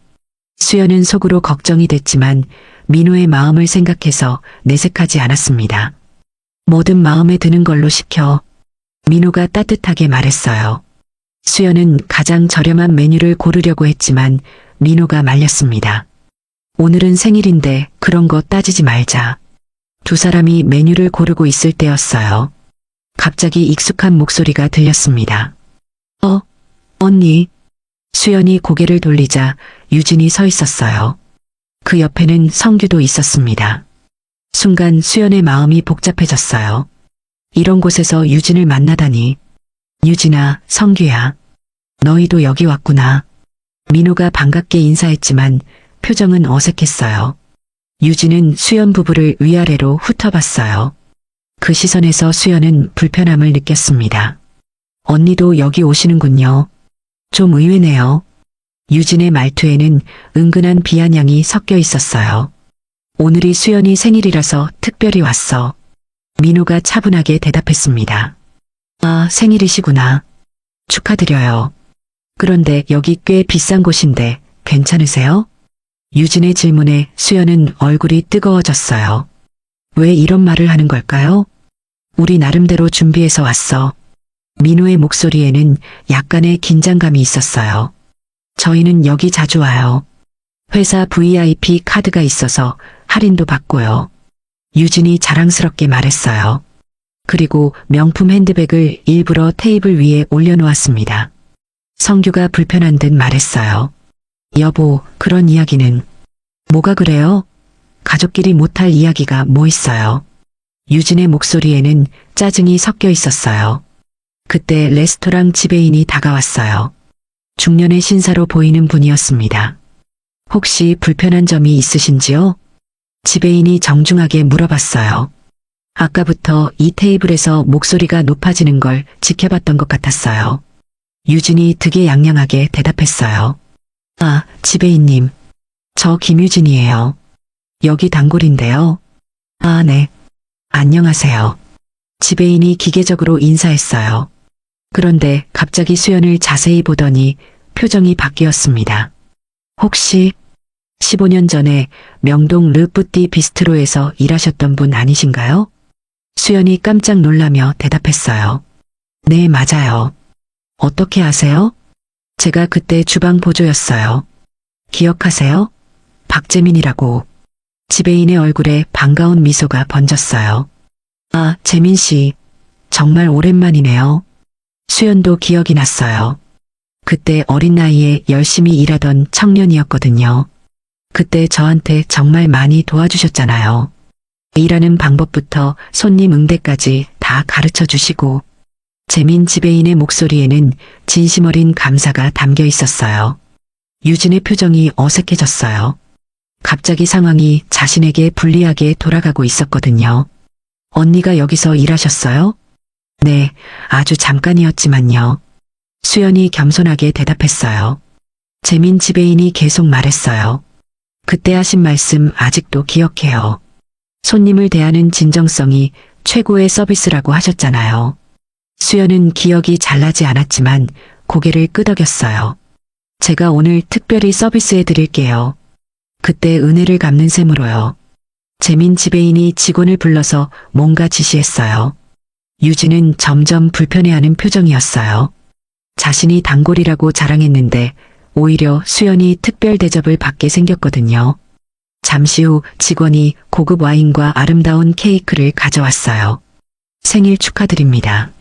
수연은 속으로 걱정이 됐지만 민호의 마음을 생각해서 내색하지 않았습니다. 뭐든 마음에 드는 걸로 시켜. 민호가 따뜻하게 말했어요. 수연은 가장 저렴한 메뉴를 고르려고 했지만 민호가 말렸습니다. 오늘은 생일인데 그런 거 따지지 말자. 두 사람이 메뉴를 고르고 있을 때였어요. 갑자기 익숙한 목소리가 들렸습니다. 언니. 수연이 고개를 돌리자 유진이 서 있었어요. 그 옆에는 성규도 있었습니다. 순간 수연의 마음이 복잡해졌어요. 이런 곳에서 유진을 만나다니. 유진아, 성규야. 너희도 여기 왔구나. 민호가 반갑게 인사했지만 표정은 어색했어요. 유진은 수연 부부를 위아래로 훑어봤어요. 그 시선에서 수연은 불편함을 느꼈습니다. 언니도 여기 오시는군요. 좀 의외네요. 유진의 말투에는 은근한 비아냥이 섞여 있었어요. 오늘이 수연이 생일이라서 특별히 왔어. 민호가 차분하게 대답했습니다. 아, 생일이시구나. 축하드려요. 그런데 여기 꽤 비싼 곳인데 괜찮으세요? 유진의 질문에 수연은 얼굴이 뜨거워졌어요. 왜 이런 말을 하는 걸까요? 우리 나름대로 준비해서 왔어. 민호의 목소리에는 약간의 긴장감이 있었어요. 저희는 여기 자주 와요. 회사 VIP 카드가 있어서 할인도 받고요. 유진이 자랑스럽게 말했어요. 그리고 명품 핸드백을 일부러 테이블 위에 올려놓았습니다. 성규가 불편한 듯 말했어요. 여보, 그런 이야기는. 뭐가 그래요? 가족끼리 못할 이야기가 뭐 있어요? 유진의 목소리에는 짜증이 섞여 있었어요. 그때 레스토랑 지배인이 다가왔어요. 중년의 신사로 보이는 분이었습니다. 혹시 불편한 점이 있으신지요? 지배인이 정중하게 물어봤어요. 아까부터 이 테이블에서 목소리가 높아지는 걸 지켜봤던 것 같았어요. 유진이 득이양양하게 대답했어요. 아, 지배인님. 저 김유진이에요. 여기 단골인데요. 아, 네. 안녕하세요. 지배인이 기계적으로 인사했어요. 그런데 갑자기 수연을 자세히 보더니 표정이 바뀌었습니다. 혹시 15년 전에 명동 르뿌띠 비스트로에서 일하셨던 분 아니신가요? 수연이 깜짝 놀라며 대답했어요. 네, 맞아요. 어떻게 아세요? 제가 그때 주방 보조였어요. 기억하세요? 박재민이라고. 지배인의 얼굴에 반가운 미소가 번졌어요. 아, 재민 씨. 정말 오랜만이네요. 수연도 기억이 났어요. 그때 어린 나이에 열심히 일하던 청년이었거든요. 그때 저한테 정말 많이 도와주셨잖아요. 일하는 방법부터 손님 응대까지 다 가르쳐 주시고. 재민 지배인의 목소리에는 진심 어린 감사가 담겨 있었어요. 유진의 표정이 어색해졌어요. 갑자기 상황이 자신에게 불리하게 돌아가고 있었거든요. 언니가 여기서 일하셨어요? 네, 아주 잠깐이었지만요. 수연이 겸손하게 대답했어요. 재민 지배인이 계속 말했어요. 그때 하신 말씀 아직도 기억해요. 손님을 대하는 진정성이 최고의 서비스라고 하셨잖아요. 수연은 기억이 잘 나지 않았지만 고개를 끄덕였어요. 제가 오늘 특별히 서비스해 드릴게요. 그때 은혜를 갚는 셈으로요. 재민 지배인이 직원을 불러서 뭔가 지시했어요. 유진은 점점 불편해하는 표정이었어요. 자신이 단골이라고 자랑했는데 오히려 수연이 특별 대접을 받게 생겼거든요. 잠시 후 직원이 고급 와인과 아름다운 케이크를 가져왔어요. 생일 축하드립니다.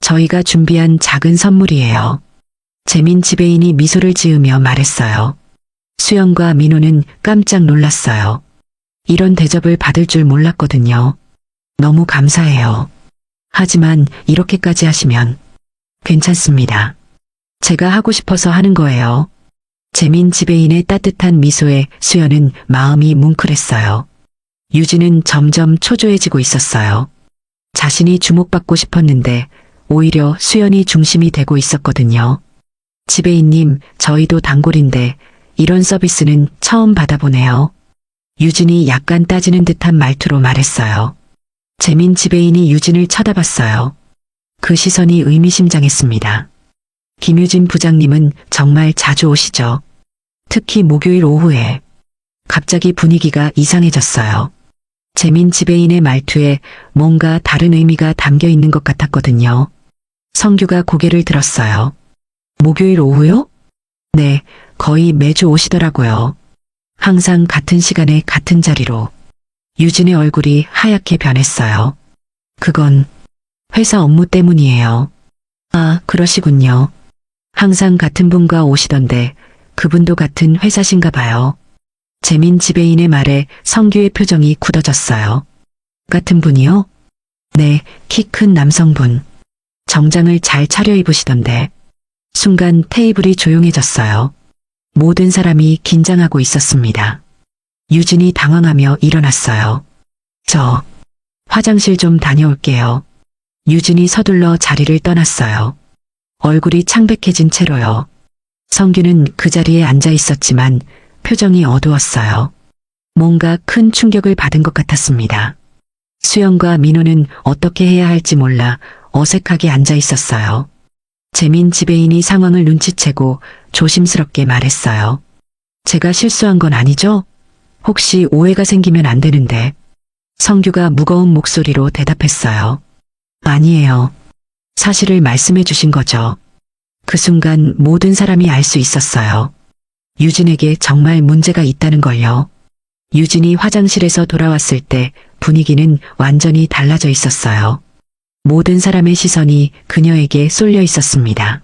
저희가 준비한 작은 선물이에요. 재민 지배인이 미소를 지으며 말했어요. 수연과 민호는 깜짝 놀랐어요. 이런 대접을 받을 줄 몰랐거든요. 너무 감사해요. 하지만 이렇게까지 하시면 괜찮습니다. 제가 하고 싶어서 하는 거예요. 재민 지배인의 따뜻한 미소에 수연은 마음이 뭉클했어요. 유진은 점점 초조해지고 있었어요. 자신이 주목받고 싶었는데 오히려 수연이 중심이 되고 있었거든요. 지배인님, 저희도 단골인데 이런 서비스는 처음 받아보네요. 유진이 약간 따지는 듯한 말투로 말했어요. 재민 지배인이 유진을 쳐다봤어요. 그 시선이 의미심장했습니다. 김유진 부장님은 정말 자주 오시죠. 특히 목요일 오후에. 갑자기 분위기가 이상해졌어요. 재민 지배인의 말투에 뭔가 다른 의미가 담겨 있는 것 같았거든요. 성규가 고개를 들었어요. 목요일 오후요? 네, 거의 매주 오시더라고요. 항상 같은 시간에 같은 자리로. 유진의 얼굴이 하얗게 변했어요. 그건 회사 업무 때문이에요. 아, 그러시군요. 항상 같은 분과 오시던데 그분도 같은 회사신가 봐요. 재민 지배인의 말에 성규의 표정이 굳어졌어요. 같은 분이요? 네, 키 큰 남성분. 정장을 잘 차려입으시던데. 순간 테이블이 조용해졌어요. 모든 사람이 긴장하고 있었습니다. 유진이 당황하며 일어났어요. 저 화장실 좀 다녀올게요. 유진이 서둘러 자리를 떠났어요. 얼굴이 창백해진 채로요. 성규는 그 자리에 앉아 있었지만 표정이 어두웠어요. 뭔가 큰 충격을 받은 것 같았습니다. 수연과 민호는 어떻게 해야 할지 몰라 어색하게 앉아 있었어요. 재민 지배인이 상황을 눈치채고 조심스럽게 말했어요. 제가 실수한 건 아니죠? 혹시 오해가 생기면 안 되는데. 성규가 무거운 목소리로 대답했어요. 아니에요. 사실을 말씀해 주신 거죠. 그 순간 모든 사람이 알 수 있었어요. 유진에게 정말 문제가 있다는 걸요. 유진이 화장실에서 돌아왔을 때 분위기는 완전히 달라져 있었어요. 모든 사람의 시선이 그녀에게 쏠려 있었습니다.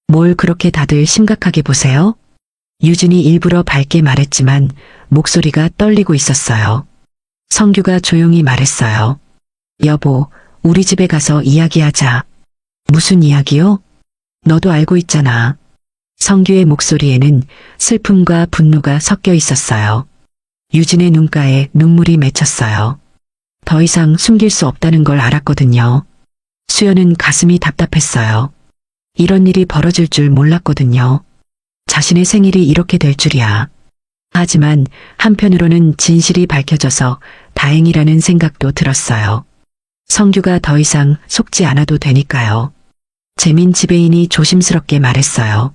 뭘 그렇게 다들 심각하게 보세요? 유진이 일부러 밝게 말했지만 목소리가 떨리고 있었어요. 성규가 조용히 말했어요. 여보, 우리 집에 가서 이야기하자. 무슨 이야기요? 너도 알고 있잖아. 성규의 목소리에는 슬픔과 분노가 섞여 있었어요. 유진의 눈가에 눈물이 맺혔어요. 더 이상 숨길 수 없다는 걸 알았거든요. 수연은 가슴이 답답했어요. 이런 일이 벌어질 줄 몰랐거든요. 자신의 생일이 이렇게 될 줄이야. 하지만 한편으로는 진실이 밝혀져서 다행이라는 생각도 들었어요. 성규가 더 이상 속지 않아도 되니까요. 재민 지배인이 조심스럽게 말했어요.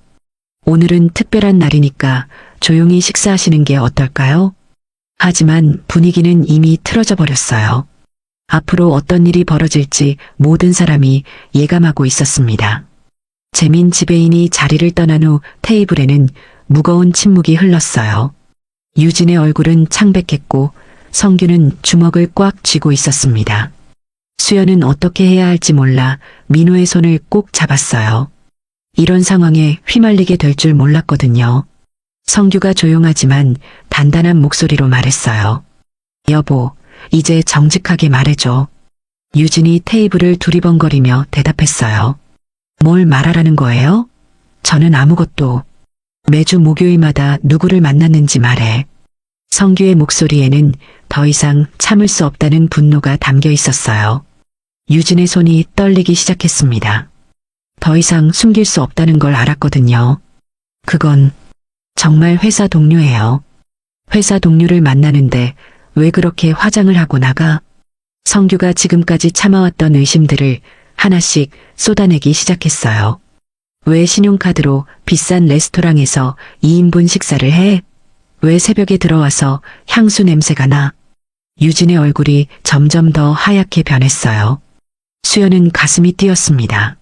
오늘은 특별한 날이니까 조용히 식사하시는 게 어떨까요? 하지만 분위기는 이미 틀어져 버렸어요. 앞으로 어떤 일이 벌어질지 모든 사람이 예감하고 있었습니다. 재민 지배인이 자리를 떠난 후 테이블에는 무거운 침묵이 흘렀어요. 유진의 얼굴은 창백했고 성규는 주먹을 꽉 쥐고 있었습니다. 수연은 어떻게 해야 할지 몰라 민호의 손을 꼭 잡았어요. 이런 상황에 휘말리게 될 줄 몰랐거든요. 성규가 조용하지만 단단한 목소리로 말했어요. 여보, 이제 정직하게 말해줘. 유진이 테이블을 두리번거리며 대답했어요. 뭘 말하라는 거예요? 저는 아무것도. 매주 목요일마다 누구를 만났는지 말해. 성규의 목소리에는 더 이상 참을 수 없다는 분노가 담겨 있었어요. 유진의 손이 떨리기 시작했습니다. 더 이상 숨길 수 없다는 걸 알았거든요. 그건 정말 회사 동료예요. 회사 동료를 만나는데 왜 그렇게 화장을 하고 나가? 성규가 지금까지 참아왔던 의심들을 하나씩 쏟아내기 시작했어요. 왜 신용카드로 비싼 레스토랑에서 2인분 식사를 해? 왜 새벽에 들어와서 향수 냄새가 나? 유진의 얼굴이 점점 더 하얗게 변했어요. 수연은 가슴이 뛰었습니다.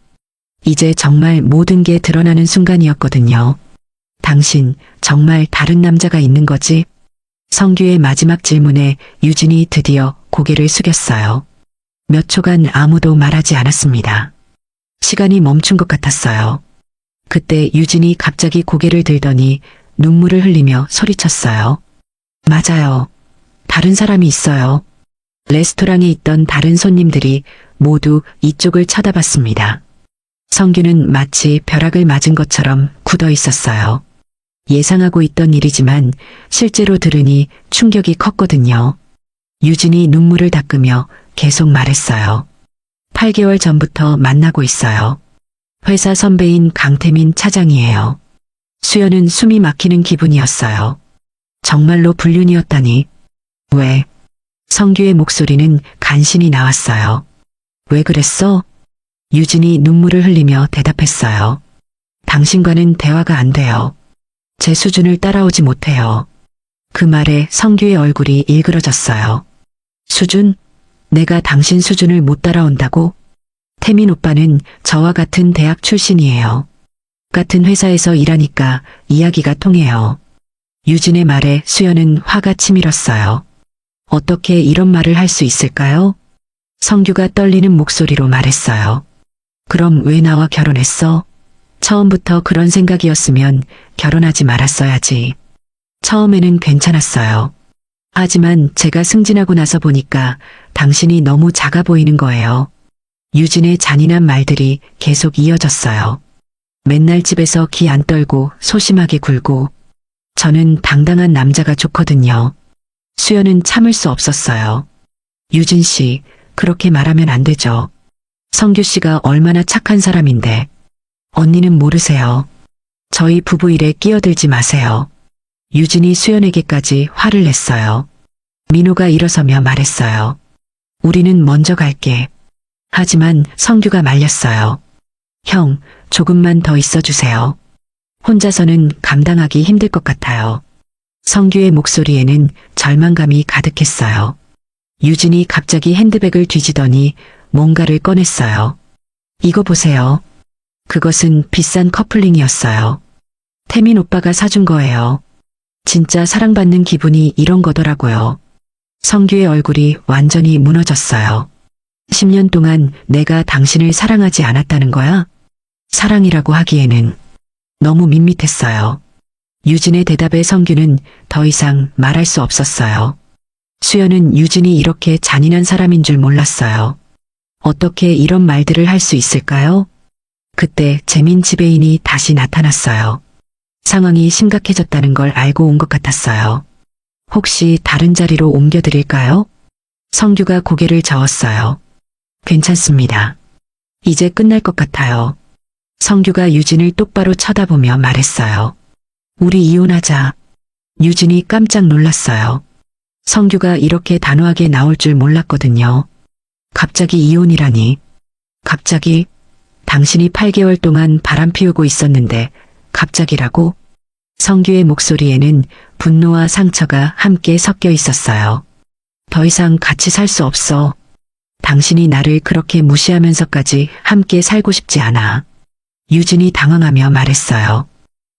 이제 정말 모든 게 드러나는 순간이었거든요. 당신 정말 다른 남자가 있는 거지? 성규의 마지막 질문에 유진이 드디어 고개를 숙였어요. 몇 초간 아무도 말하지 않았습니다. 시간이 멈춘 것 같았어요. 그때 유진이 갑자기 고개를 들더니 눈물을 흘리며 소리쳤어요. 맞아요. 다른 사람이 있어요. 레스토랑에 있던 다른 손님들이 모두 이쪽을 쳐다봤습니다. 성규는 마치 벼락을 맞은 것처럼 굳어 있었어요. 예상하고 있던 일이지만 실제로 들으니 충격이 컸거든요. 유진이 눈물을 닦으며 계속 말했어요. 8개월 전부터 만나고 있어요. 회사 선배인 강태민 차장이에요. 수연은 숨이 막히는 기분이었어요. 정말로 불륜이었다니. 왜? 성규의 목소리는 간신히 나왔어요. 왜 그랬어? 유진이 눈물을 흘리며 대답했어요. 당신과는 대화가 안 돼요. 제 수준을 따라오지 못해요. 그 말에 성규의 얼굴이 일그러졌어요. 수준? 내가 당신 수준을 못 따라온다고? 태민 오빠는 저와 같은 대학 출신이에요. 같은 회사에서 일하니까 이야기가 통해요. 유진의 말에 수연은 화가 치밀었어요. 어떻게 이런 말을 할 수 있을까요? 성규가 떨리는 목소리로 말했어요. 그럼 왜 나와 결혼했어? 처음부터 그런 생각이었으면 결혼하지 말았어야지. 처음에는 괜찮았어요. 하지만 제가 승진하고 나서 보니까 당신이 너무 작아 보이는 거예요. 유진의 잔인한 말들이 계속 이어졌어요. 맨날 집에서 기 안 떨고 소심하게 굴고. 저는 당당한 남자가 좋거든요. 수연은 참을 수 없었어요. 유진 씨, 그렇게 말하면 안 되죠. 성규 씨가 얼마나 착한 사람인데. 언니는 모르세요. 저희 부부 일에 끼어들지 마세요. 유진이 수연에게까지 화를 냈어요. 민호가 일어서며 말했어요. 우리는 먼저 갈게. 하지만 성규가 말렸어요. 형, 조금만 더 있어주세요. 혼자서는 감당하기 힘들 것 같아요. 성규의 목소리에는 절망감이 가득했어요. 유진이 갑자기 핸드백을 뒤지더니 뭔가를 꺼냈어요. 이거 보세요. 그것은 비싼 커플링이었어요. 태민 오빠가 사준 거예요. 진짜 사랑받는 기분이 이런 거더라고요. 성규의 얼굴이 완전히 무너졌어요. 10년 동안 내가 당신을 사랑하지 않았다는 거야? 사랑이라고 하기에는 너무 밋밋했어요. 유진의 대답에 성규는 더 이상 말할 수 없었어요. 수연은 유진이 이렇게 잔인한 사람인 줄 몰랐어요. 어떻게 이런 말들을 할 수 있을까요? 그때 재민 지배인이 다시 나타났어요. 상황이 심각해졌다는 걸 알고 온 것 같았어요. 혹시 다른 자리로 옮겨드릴까요? 성규가 고개를 저었어요. 괜찮습니다. 이제 끝날 것 같아요. 성규가 유진을 똑바로 쳐다보며 말했어요. 우리 이혼하자. 유진이 깜짝 놀랐어요. 성규가 이렇게 단호하게 나올 줄 몰랐거든요. 갑자기 이혼이라니. 갑자기? 당신이 8개월 동안 바람 피우고 있었는데 갑자기라고? 성규의 목소리에는 분노와 상처가 함께 섞여 있었어요. 더 이상 같이 살 수 없어. 당신이 나를 그렇게 무시하면서까지 함께 살고 싶지 않아. 유진이 당황하며 말했어요.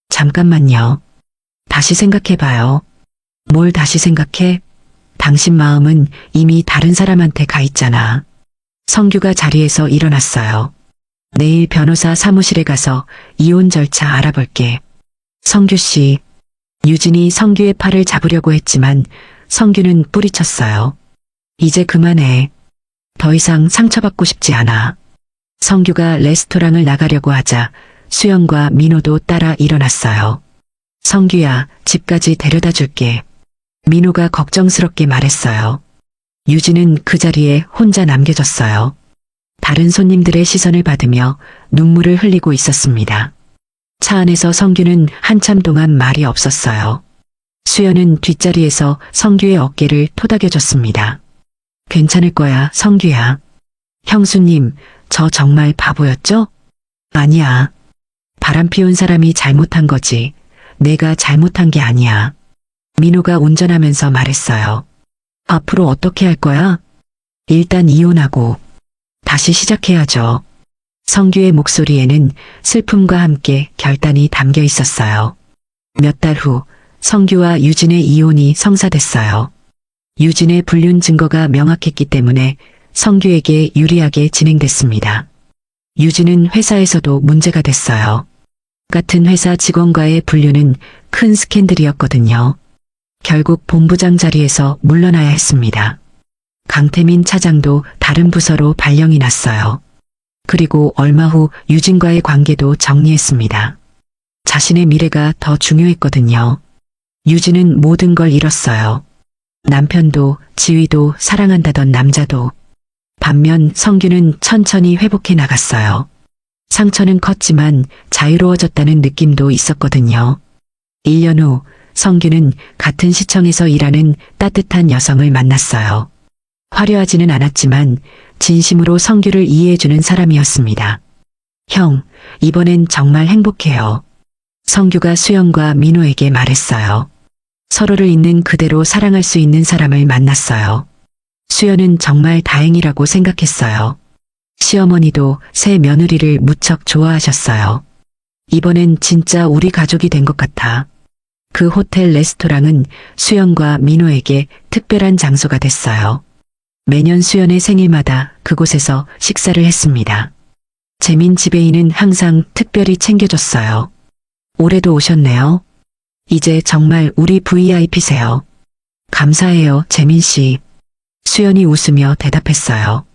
잠깐만요. 다시 생각해봐요. 뭘 다시 생각해? 당신 마음은 이미 다른 사람한테 가 있잖아. 성규가 자리에서 일어났어요. 내일 변호사 사무실에 가서 이혼 절차 알아볼게. 성규 씨. 유진이 성규의 팔을 잡으려고 했지만 성규는 뿌리쳤어요. 이제 그만해. 더 이상 상처받고 싶지 않아. 성규가 레스토랑을 나가려고 하자 수연과 민호도 따라 일어났어요. 성규야, 집까지 데려다 줄게. 민호가 걱정스럽게 말했어요. 유진은 그 자리에 혼자 남겨졌어요. 다른 손님들의 시선을 받으며 눈물을 흘리고 있었습니다. 차 안에서 성규는 한참 동안 말이 없었어요. 수연은 뒷자리에서 성규의 어깨를 토닥여줬습니다. 괜찮을 거야, 성규야. 형수님, 저 정말 바보였죠? 아니야. 바람 피운 사람이 잘못한 거지. 내가 잘못한 게 아니야. 민호가 운전하면서 말했어요. 앞으로 어떻게 할 거야? 일단 이혼하고 다시 시작해야죠. 성규의 목소리에는 슬픔과 함께 결단이 담겨 있었어요. 몇 달 후 성규와 유진의 이혼이 성사됐어요. 유진의 불륜 증거가 명확했기 때문에 성규에게 유리하게 진행됐습니다. 유진은 회사에서도 문제가 됐어요. 같은 회사 직원과의 불륜은 큰 스캔들이었거든요. 결국 본부장 자리에서 물러나야 했습니다. 강태민 차장도 다른 부서로 발령이 났어요. 그리고 얼마 후 유진과의 관계도 정리했습니다. 자신의 미래가 더 중요했거든요. 유진은 모든 걸 잃었어요. 남편도, 지휘도, 사랑한다던 남자도. 반면 성규는 천천히 회복해 나갔어요. 상처는 컸지만 자유로워졌다는 느낌도 있었거든요. 1년 후 성규는 같은 시청에서 일하는 따뜻한 여성을 만났어요. 화려하지는 않았지만 진심으로 성규를 이해해주는 사람이었습니다. 형, 이번엔 정말 행복해요. 성규가 수연과 민호에게 말했어요. 서로를 있는 그대로 사랑할 수 있는 사람을 만났어요. 수연은 정말 다행이라고 생각했어요. 시어머니도 새 며느리를 무척 좋아하셨어요. 이번엔 진짜 우리 가족이 된 것 같아. 그 호텔 레스토랑은 수연과 민호에게 특별한 장소가 됐어요. 매년 수연의 생일마다 그곳에서 식사를 했습니다. 재민 지배인은 항상 특별히 챙겨줬어요. 올해도 오셨네요. 이제 정말 우리 VIP세요. 감사해요, 재민 씨. 수연이 웃으며 대답했어요.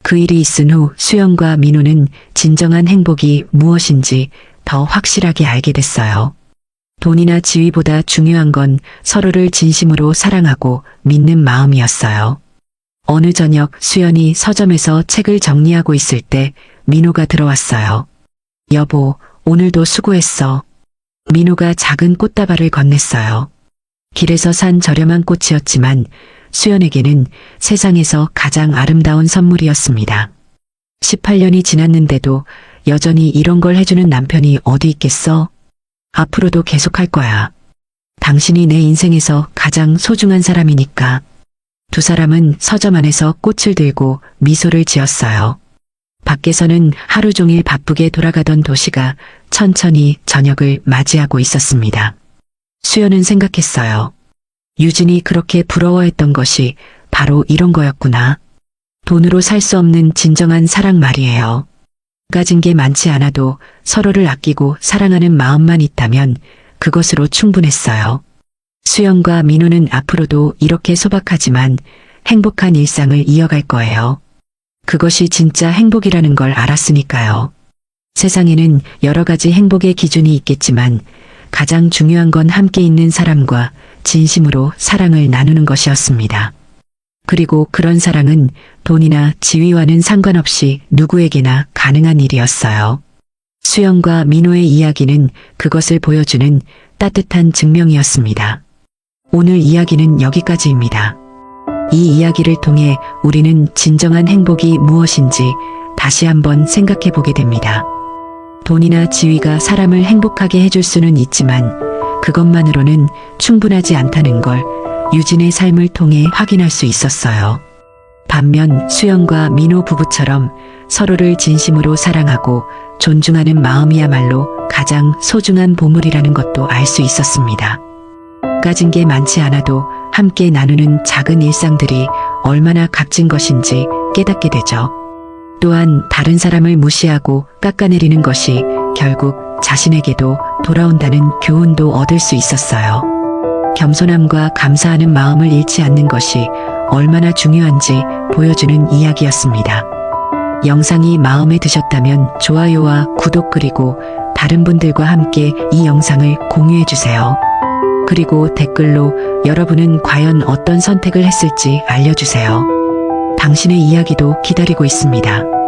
그 일이 있은 후 수연과 민호는 진정한 행복이 무엇인지 더 확실하게 알게 됐어요. 돈이나 지위보다 중요한 건 서로를 진심으로 사랑하고 믿는 마음이었어요. 어느 저녁 수연이 서점에서 책을 정리하고 있을 때 민호가 들어왔어요. 여보, 오늘도 수고했어. 민호가 작은 꽃다발을 건넸어요. 길에서 산 저렴한 꽃이었지만 수연에게는 세상에서 가장 아름다운 선물이었습니다. 18년이 지났는데도 여전히 이런 걸 해주는 남편이 어디 있겠어? 앞으로도 계속할 거야. 당신이 내 인생에서 가장 소중한 사람이니까. 두 사람은 서점 안에서 꽃을 들고 미소를 지었어요. 밖에서는 하루 종일 바쁘게 돌아가던 도시가 천천히 저녁을 맞이하고 있었습니다. 수연은 생각했어요. 유진이 그렇게 부러워했던 것이 바로 이런 거였구나. 돈으로 살 수 없는 진정한 사랑 말이에요. 가진 게 많지 않아도 서로를 아끼고 사랑하는 마음만 있다면 그것으로 충분했어요. 수연과 민호는 앞으로도 이렇게 소박하지만 행복한 일상을 이어갈 거예요. 그것이 진짜 행복이라는 걸 알았으니까요. 세상에는 여러 가지 행복의 기준이 있겠지만 가장 중요한 건 함께 있는 사람과 진심으로 사랑을 나누는 것이었습니다. 그리고 그런 사랑은 돈이나 지위와는 상관없이 누구에게나 가능한 일이었어요. 수연과 민호의 이야기는 그것을 보여주는 따뜻한 증명이었습니다. 오늘 이야기는 여기까지입니다. 이 이야기를 통해 우리는 진정한 행복이 무엇인지 다시 한번 생각해 보게 됩니다. 돈이나 지위가 사람을 행복하게 해줄 수는 있지만 그것만으로는 충분하지 않다는 걸 유진의 삶을 통해 확인할 수 있었어요. 반면 수연과 민호 부부처럼 서로를 진심으로 사랑하고 존중하는 마음이야말로 가장 소중한 보물이라는 것도 알 수 있었습니다. 가진 게 많지 않아도 함께 나누는 작은 일상들이 얼마나 값진 것인지 깨닫게 되죠. 또한 다른 사람을 무시하고 깎아내리는 것이 결국 자신에게도 돌아온다는 교훈도 얻을 수 있었어요. 겸손함과 감사하는 마음을 잃지 않는 것이 얼마나 중요한지 보여주는 이야기였습니다. 영상이 마음에 드셨다면 좋아요와 구독 그리고 다른 분들과 함께 이 영상을 공유해주세요. 그리고 댓글로 여러분은 과연 어떤 선택을 했을지 알려주세요. 당신의 이야기도 기다리고 있습니다.